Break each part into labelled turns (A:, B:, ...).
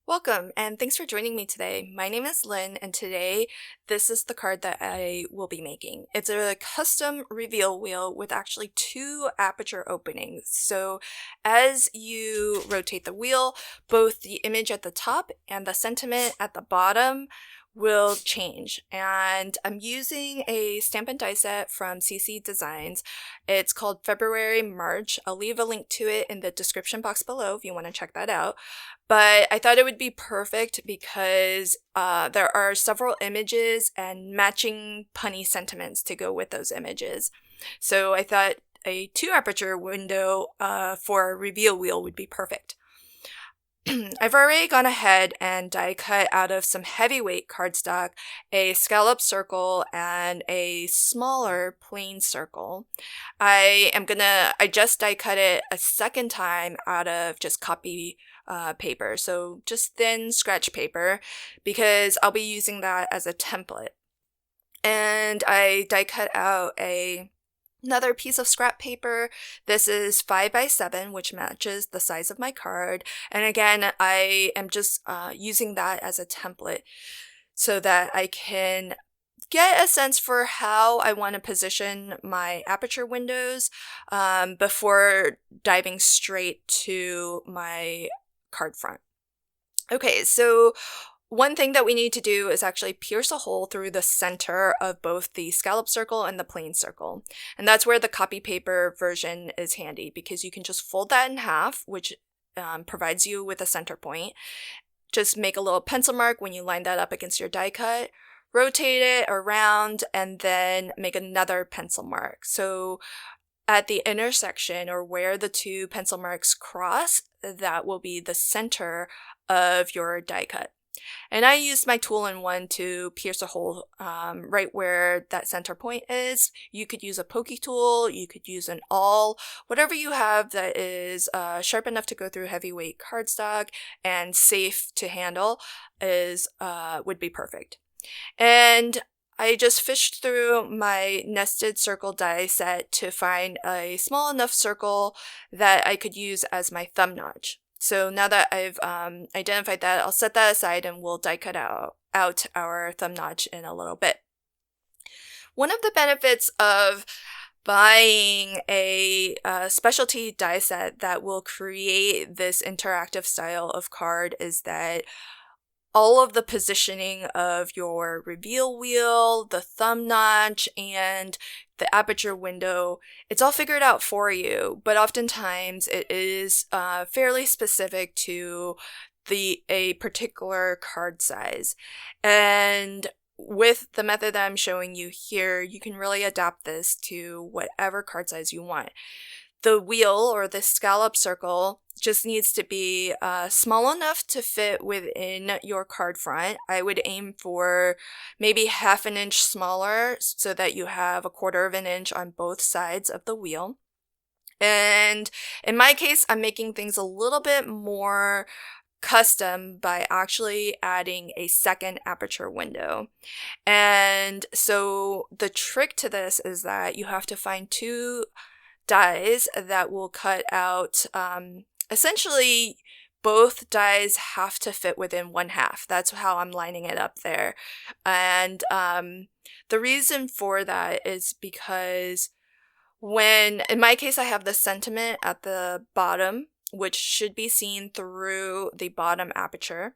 A: Welcome, and thanks for joining me today. My name is Lynn, and today this is the card that I will be making. It's a custom reveal wheel with actually two aperture openings. So as you rotate the wheel, both the image at the top and the sentiment at the bottom will change. And I'm using a stamp and die set from CC Designs. It's called February March. I'll leave a link to it in the description box below if you want to check that out. But I thought it would be perfect because there are several images and matching punny sentiments to go with those images. So I thought a 2 aperture window for a reveal wheel would be perfect. I've already gone ahead and die cut out of some heavyweight cardstock, a scallop circle, and a smaller plain circle. I just die cut it a second time out of just copy paper, so just thin scratch paper, because I'll be using that as a template. And I die cut out another piece of scrap paper. This is 5x7, which matches the size of my card. And again, I am just using that as a template so that I can get a sense for how I want to position my aperture windows before diving straight to my card front. Okay, so one thing that we need to do is actually pierce a hole through the center of both the scallop circle and the plain circle. And that's where the copy paper version is handy, because you can just fold that in half, which provides you with a center point. Just make a little pencil mark when you line that up against your die cut, rotate it around, and then make another pencil mark. So at the intersection, or where the two pencil marks cross, that will be the center of your die cut. And I used my tool-in-one to pierce a hole right where that center point is. You could use a pokey tool, you could use an awl, whatever you have that is sharp enough to go through heavyweight cardstock and safe to handle would be perfect. And I just fished through my nested circle die set to find a small enough circle that I could use as my thumb notch. So now that I've identified that, I'll set that aside and we'll die cut out our thumb notch in a little bit. One of the benefits of buying a specialty die set that will create this interactive style of card is that all of the positioning of your reveal wheel, the thumb notch, and the aperture window, it's all figured out for you, but oftentimes it is fairly specific to a particular card size. And with the method that I'm showing you here, you can really adapt this to whatever card size you want. The wheel, or the scallop circle, just needs to be small enough to fit within your card front. I would aim for maybe 1/2 inch smaller so that you have 1/4 inch on both sides of the wheel. And in my case, I'm making things a little bit more custom by actually adding a second aperture window. And so the trick to this is that you have to find two dies that will cut out essentially both dies have to fit within 1/2. That's how I'm lining it up there. And the reason for that is because in my case, I have the sentiment at the bottom, which should be seen through the bottom aperture.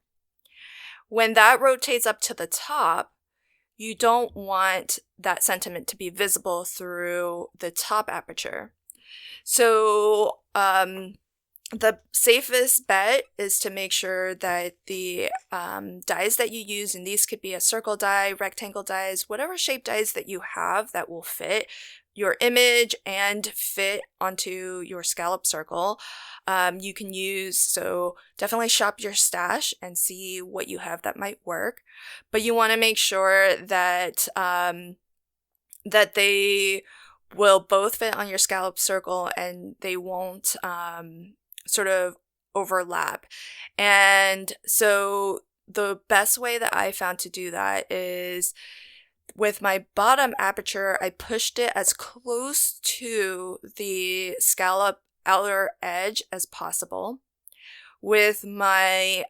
A: When that rotates up to the top, you don't want that sentiment to be visible through the top aperture. So the safest bet is to make sure that the dies that you use, and these could be a circle die, rectangle dies, whatever shape dies that you have that will fit your image and fit onto your scallop circle, you can use. So definitely shop your stash and see what you have that might work. But you want to make sure that that they will both fit on your scallop circle and they won't sort of overlap. And so the best way that I found to do that is with my bottom aperture, I pushed it as close to the scallop outer edge as possible. with my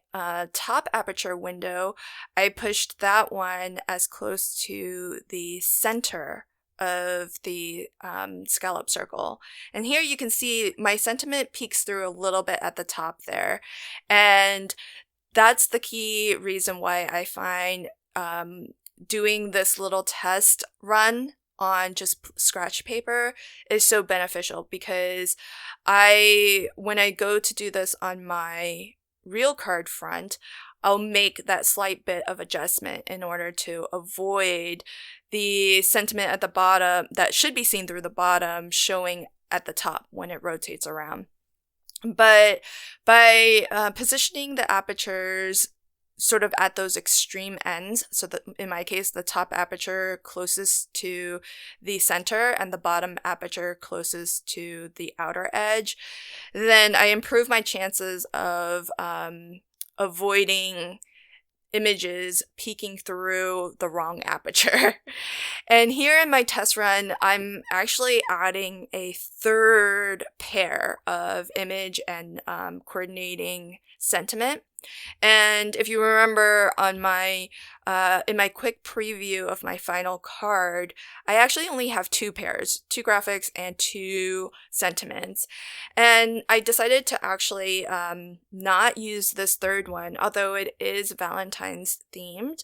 A: top aperture window, I pushed that one as close to the center of the scallop circle. And here you can see my sentiment peeks through a little bit at the top there. And that's the key reason why I find doing this little test run on just scratch paper is so beneficial, because when I go to do this on my real card front, I'll make that slight bit of adjustment in order to avoid the sentiment at the bottom that should be seen through the bottom showing at the top when it rotates around. But by positioning the apertures sort of at those extreme ends, so that in my case, the top aperture closest to the center and the bottom aperture closest to the outer edge, then I improve my chances of avoiding images peeking through the wrong aperture. And here in my test run, I'm actually adding a third pair of image and coordinating sentiment. And if you remember on my in my quick preview of my final card, I actually only have 2 pairs, 2 graphics and 2 sentiments. And I decided to actually not use this third one, although it is Valentine's themed,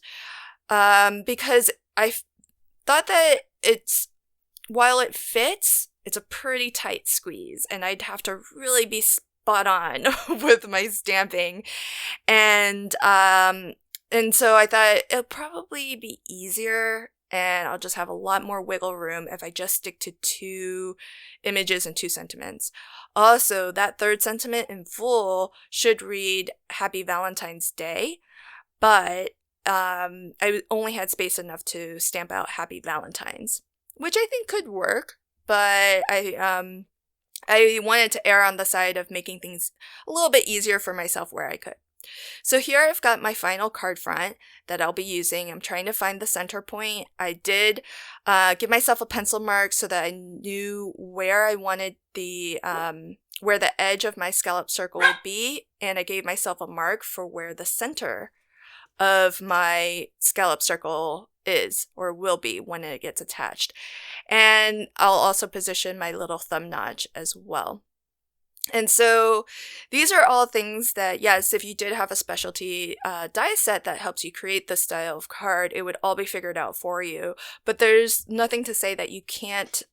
A: because I thought that while it fits, it's a pretty tight squeeze, and I'd have to really be spot on with my stamping. And so I thought it'll probably be easier and I'll just have a lot more wiggle room if I just stick to 2 images and 2 sentiments. Also, that third sentiment in full should read Happy Valentine's Day, but I only had space enough to stamp out Happy Valentine's, which I think could work, but I wanted to err on the side of making things a little bit easier for myself where I could. So here I've got my final card front that I'll be using. I'm trying to find the center point. I did give myself a pencil mark so that I knew where I wanted where the edge of my scallop circle would be, and I gave myself a mark for where the center of my scallop circle is or will be when it gets attached. And I'll also position my little thumb notch as well. And so these are all things that, yes, if you did have a specialty die set that helps you create this style of card, it would all be figured out for you. But there's nothing to say that you can't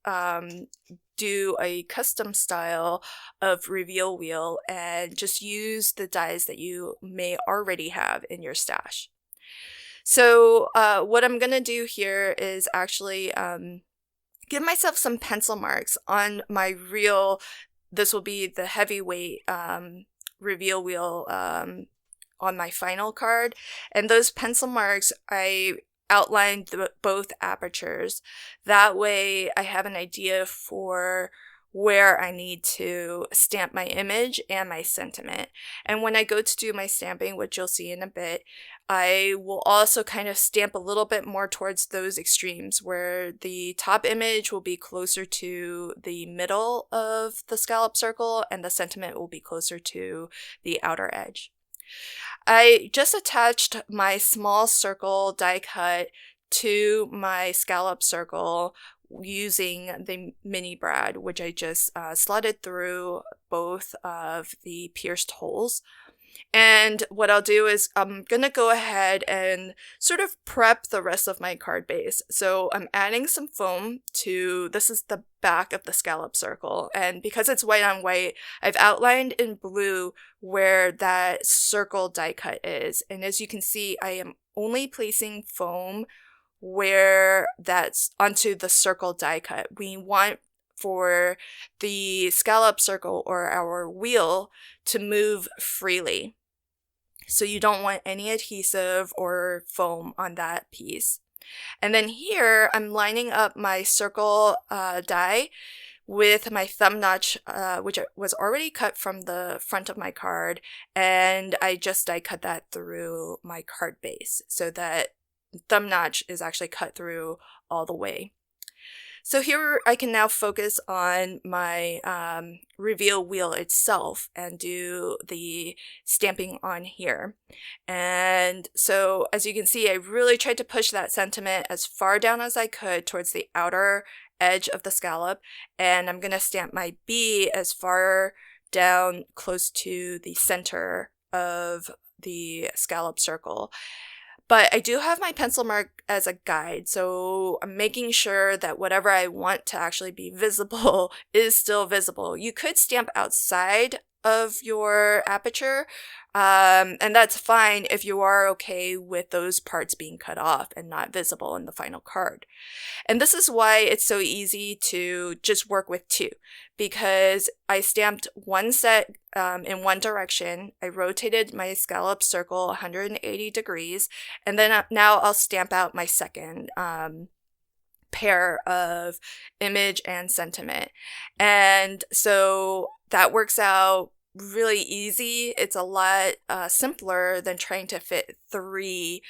A: do a custom style of reveal wheel and just use the dies that you may already have in your stash. So what I'm going to do here is actually give myself some pencil marks on my real. This will be the heavyweight reveal wheel on my final card. And those pencil marks, I outlined both apertures. That way I have an idea for where I need to stamp my image and my sentiment. And when I go to do my stamping, which you'll see in a bit, I will also kind of stamp a little bit more towards those extremes where the top image will be closer to the middle of the scallop circle and the sentiment will be closer to the outer edge. I just attached my small circle die cut to my scallop circle using the mini brad, which I just slotted through both of the pierced holes. And what I'll do is I'm going to go ahead and sort of prep the rest of my card base. So I'm adding some foam to, this is the back of the scallop circle. And because it's white on white, I've outlined in blue where that circle die cut is. And as you can see, I am only placing foam where that's onto the circle die cut. We want for the scallop circle or our wheel to move freely. So you don't want any adhesive or foam on that piece. And then here I'm lining up my circle die with my thumb notch, which was already cut from the front of my card, and I just die cut that through my card base so that thumb notch is actually cut through all the way. So here I can now focus on my reveal wheel itself and do the stamping on here. And so as you can see, I really tried to push that sentiment as far down as I could towards the outer edge of the scallop, and I'm going to stamp my B as far down close to the center of the scallop circle. But I do have my pencil mark as a guide, so I'm making sure that whatever I want to actually be visible is still visible. You could stamp outside of your aperture, and that's fine if you are okay with those parts being cut off and not visible in the final card. And this is why it's so easy to just work with two, because I stamped one set in one direction, I rotated my scallop circle 180 degrees, and then now I'll stamp out my second pair of image and sentiment. And so that works out really easy. It's a lot simpler than trying to fit 3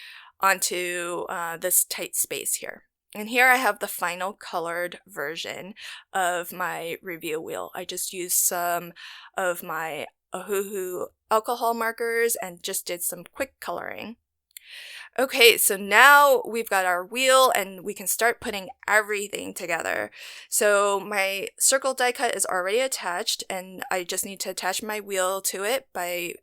A: onto this tight space here. And here I have the final colored version of my reveal wheel. I just used some of my Ohuhu alcohol markers and just did some quick coloring. Okay, so now we've got our wheel and we can start putting everything together. So my circle die cut is already attached, and I just need to attach my wheel to it by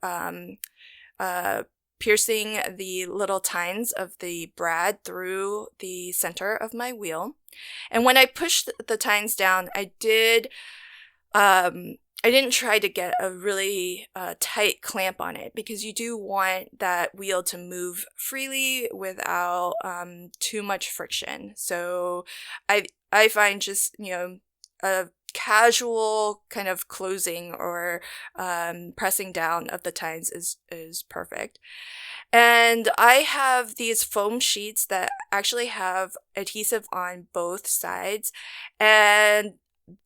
A: piercing the little tines of the brad through the center of my wheel. And when I pushed the tines down, I didn't try to get a really tight clamp on it, because you do want that wheel to move freely without too much friction. So I find just, a casual kind of closing or pressing down of the tines is perfect. And I have these foam sheets that actually have adhesive on both sides, and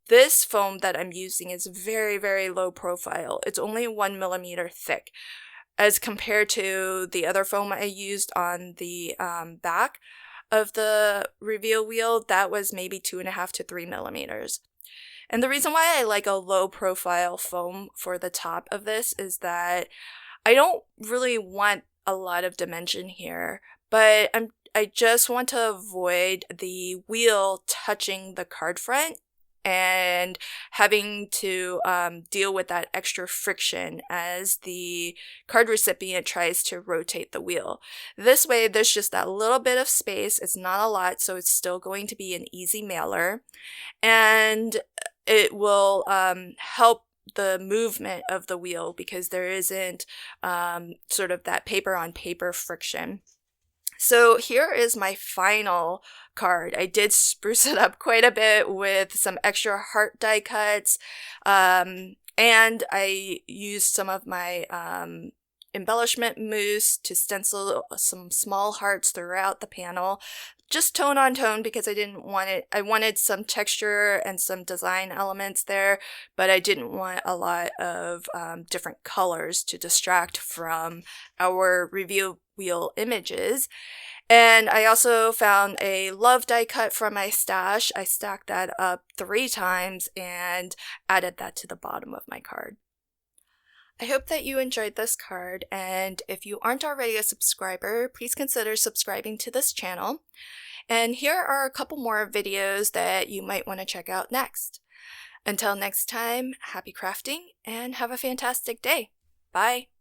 A: this foam that I'm using is very, very low profile. It's only 1 millimeter thick, as compared to the other foam I used on the back of the reveal wheel. That was maybe 2.5 to 3 millimeters. And the reason why I like a low profile foam for the top of this is that I don't really want a lot of dimension here, but I just want to avoid the wheel touching the card front and having to deal with that extra friction as the card recipient tries to rotate the wheel. This way, there's just that little bit of space. It's not a lot, so it's still going to be an easy mailer, and it will help the movement of the wheel because there isn't sort of that paper on paper friction. So here is my final card. I did spruce it up quite a bit with some extra heart die cuts, and I used some of my embellishment mousse to stencil some small hearts throughout the panel. Just tone on tone, because I didn't want it. I wanted some texture and some design elements there, but I didn't want a lot of different colors to distract from our reveal wheel images. And I also found a love die cut from my stash. I stacked that up 3 times and added that to the bottom of my card. I hope that you enjoyed this card, and if you aren't already a subscriber, please consider subscribing to this channel. And here are a couple more videos that you might want to check out next. Until next time, happy crafting and have a fantastic day. Bye!